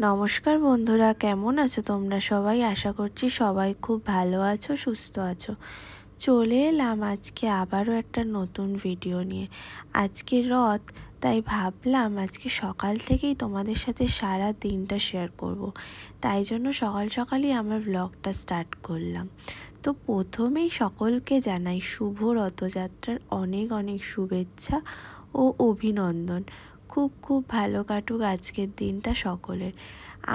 নমস্কার বন্ধুরা, কেমন আছো তোমরা সবাই? আশা করছি সবাই খুব ভালো আছো, সুস্থ আছো। চলে এলাম আজকে আবারও একটা নতুন ভিডিও নিয়ে। আজকে রথ, তাই ভাবলাম আজকে সকাল থেকেই তোমাদের সাথে সারা দিনটা শেয়ার করব। তাই জন্য সকাল সকালই আমার ব্লগটা স্টার্ট করলাম। তো প্রথমেই সকলকে জানাই শুভ রথযাত্রার অনেক অনেক শুভেচ্ছা ও অভিনন্দন। খুব খুব ভালো কাটুক আজকের দিনটা সকলের।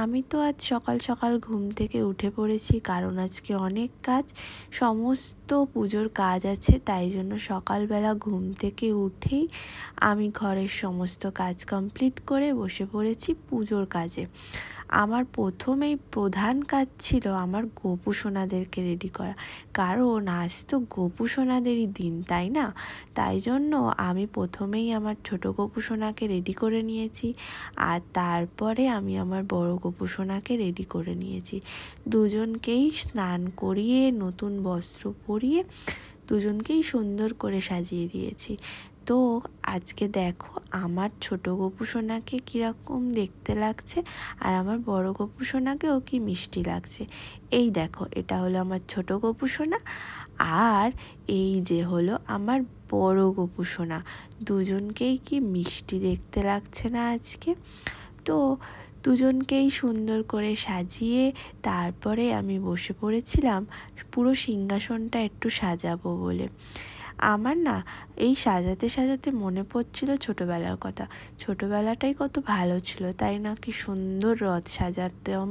আমি তো আজ সকাল সকাল ঘুম থেকে উঠে পড়েছি, কারণ আজকে অনেক কাজ, সমস্ত পুজোর কাজ আছে। তাই জন্য সকালবেলা ঘুম থেকে উঠেই আমি ঘরের সমস্ত কাজ কমপ্লিট করে বসে পড়েছি পুজোর কাজে। আমার প্রথমেই প্রধান কাজ ছিল আমার গোপু সোনাদেরকে রেডি করা, কারণ আজ তো গোপু সোনাদেরই দিন, তাই না? তাই জন্য আমি প্রথমেই আমার ছোটো গোপু সোনাকে রেডি করে নিয়েছি, আর তারপরে আমি আমার বড় গোপু সোনাকে রেডি করে নিয়েছি। দুজনকেই স্নান করিয়ে নতুন বস্ত্র পরিয়ে দুজনকেই সুন্দর করে সাজিয়ে দিয়েছি। তো আজকে দেখো আমার ছোটো গোপু সোনাকে কীরকম দেখতে লাগছে, আর আমার বড় গোপু সোনাকেও কি মিষ্টি লাগছে। এই দেখো, এটা হলো আমার ছোটো গোপু সোনা, আর এই যে হলো আমার বড় গোপু সোনা। দুজনকেই কি মিষ্টি দেখতে লাগছে না আজকে? তো দুজনকেই সুন্দর করে সাজিয়ে তারপরে আমি বসে পড়েছিলাম পুরো সিংহাসনটা একটু সাজাবো বলে। আমার না এই সাজাতে সাজাতে মনে পড়ছিল ছোটোবেলার কথা। ছোটোবেলাটাই কত ভালো ছিল, তাই না? কি সুন্দর রথ সাজাতাম,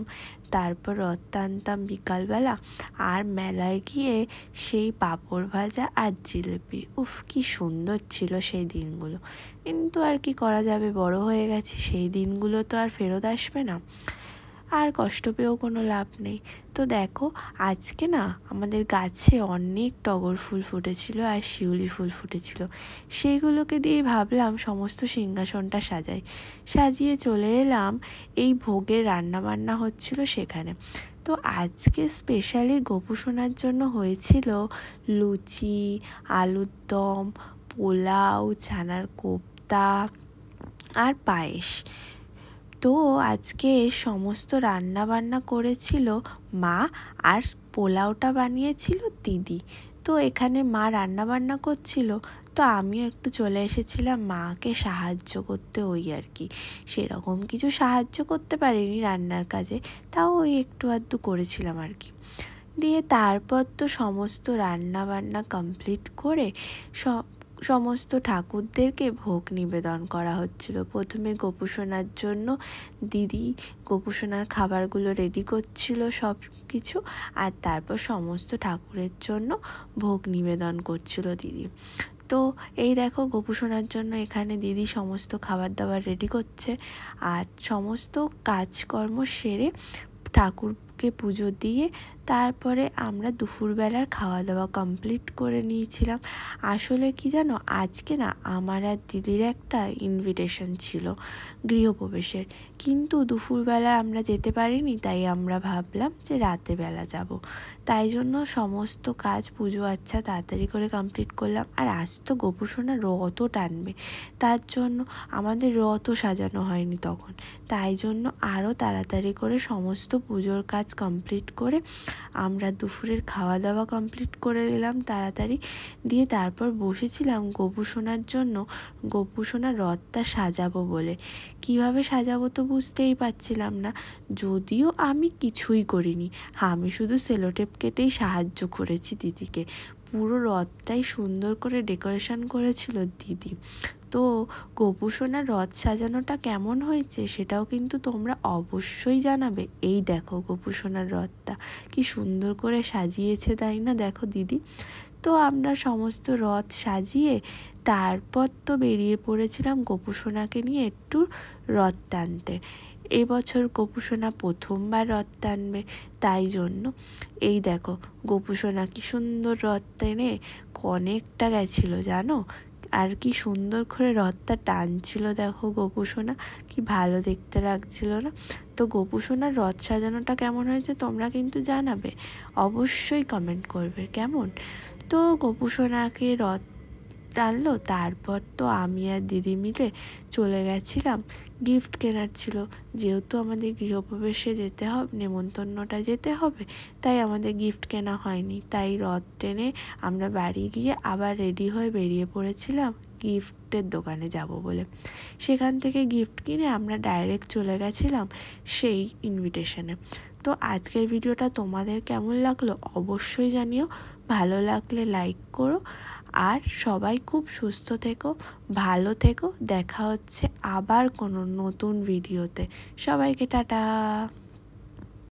তারপর রথ টানতাম বিকালবেলা, আর মেলায় গিয়ে সেই পাঁপড় ভাজা আর জিলিপি, উফ কি সুন্দর ছিল সেই দিনগুলো। কিন্তু আর কি করা যাবে, বড় হয়ে গেছি, সেই দিনগুলো তো আর ফেরত আসবে না, আর কষ্ট পেয়েও কোনো লাভ নেই। তো দেখো আজকে না আমাদের গাছে অনেক টগর ফুল ফুটেছিল আর শিউলি ফুল ফুটেছিল, সেইগুলোকে দিয়ে ভাবলাম সমস্ত সিংহাসনটা সাজিয়ে চলে এলাম এই ভোগের রান্নাবান্না হচ্ছিল সেখানে। তো আজকে স্পেশালি গোপু সোনার জন্য হয়েছিল লুচি, আলুর দম, পোলাও, ছানার কোপ্তা আর পায়েস। তো আজকে সমস্ত রান্না বান্না করেছিল মা, আর পোলাওটা বানিয়েছিল দিদি। তো এখানে মা রান্না বান্না করছিল, তো আমিও একটু চলে এসেছিলাম মাকে সাহায্য করতে, ওই আর কি। সেরকম কিছু সাহায্য করতে পারিনি রান্নার কাজে, তাও ওই একটু আধটু করেছিলাম আর কি। দিয়ে তারপর তো সমস্ত রান্না বান্না কমপ্লিট করে সমস্ত ঠাকুরদেরকে ভোগ নিবেদন করা হচ্ছিল। প্রথমে গোপু সোনার জন্য দিদি গোপু সোনার খাবারগুলো রেডি করছিল সব কিছু, আর তারপর সমস্ত ঠাকুরের জন্য ভোগ নিবেদন করছিল দিদি। তো এই দেখো গোপু সোনার জন্য এখানে দিদি সমস্ত খাবার দাবার রেডি করছে, আর সমস্ত কাজকর্ম সেরে ঠাকুরকে পুজো দিয়ে তারপরে আমরা দুপুরবেলার খাওয়া দাওয়া কমপ্লিট করে নিয়েছিলাম। আসলে কি জানো, আজকে না আমার আর দিদির একটা ইনভিটেশন ছিল গৃহপ্রবেশের, কিন্তু দুপুরবেলা আমরা যেতে পারিনি, তাই আমরা ভাবলাম যে রাতেরবেলা যাব। তাই জন্য সমস্ত কাজ পুজো আচ্ছা তাড়াতাড়ি করে কমপ্লিট করলাম। আর আজ তো গোপু সোনা রথও টানবে, তার জন্য আমাদের রথও সাজানো হয়নি তখন, তাই জন্য আরও তাড়াতাড়ি করে সমস্ত পুজোর কাজ কমপ্লিট করে আমরা দুপুরের খাওয়া দাওয়া কমপ্লিট করে নিলাম তাড়াতাড়ি। দিয়ে তারপর বসেছিলাম গোপু সোনার জন্য গোপু সোনার রথটা সাজাবো বলে। কিভাবে সাজাবো তো বুঝতেই পারছিলাম না, যদিও আমি কিছুই করিনি, আমি শুধু সেলোটেপ কেটেই সাহায্য করেছি দিদিকে। পুরো রথটাই সুন্দর করে ডেকোরেশন করেছিল দিদি। তো গোপু সোনার রথ সাজানোটা কেমন হয়েছে সেটাও কিন্তু তোমরা অবশ্যই জানাবে। এই দেখো গোপু সোনার রথটা কি সুন্দর করে সাজিয়েছে, তাই না? দেখো দিদি। তো আমরা সমস্ত রথ সাজিয়ে তারপর তো বেরিয়ে পড়েছিলাম গোপু সোনাকে নিয়ে একটু রথ টানতে। এবছর গোপু সোনা প্রথমবার রথ টানবে, তাই জন্য এই দেখো গোপু সোনা কি সুন্দর রথ টেনে অনেকটা গেছিলো জানো, আর কি সুন্দর করে রথটা টানছিল দেখো গোপু সোনা, কি ভালো দেখতে লাগছিল না? তো গোপু সোনার রথ সাজানোটা কেমন হয়েছে তোমরা কিন্তু জানাবে, অবশ্যই কমেন্ট করবে কেমন। তো গোপু সোনাকে রথ টানলো। তারপর তো আমি আর দিদি মিলে চলে গেছিলাম, গিফট কেনার ছিল। যেহেতু আমাদের গৃহপ্রবেশে যেতে হবে, নেমন্তন্নটা যেতে হবে, তাই আমাদের গিফট কেনা হয়নি। তাই রথ টেনে আমরা বাড়ি গিয়ে আবার রেডি হয়ে বেরিয়ে পড়েছিলাম গিফটের দোকানে যাব বলে। সেখান থেকে গিফট কিনে আমরা ডাইরেক্ট চলে গেছিলাম সেই ইনভিটেশনে। তো আজকের ভিডিওটা তোমাদের কেমন লাগলো অবশ্যই জানিও। ভালো লাগলে লাইক করো, আর সবাই খুব সুস্থ থেকো, ভালো থেকো। দেখা হচ্ছে আবার কোনো নতুন ভিডিওতে। সবাইকে টাটা।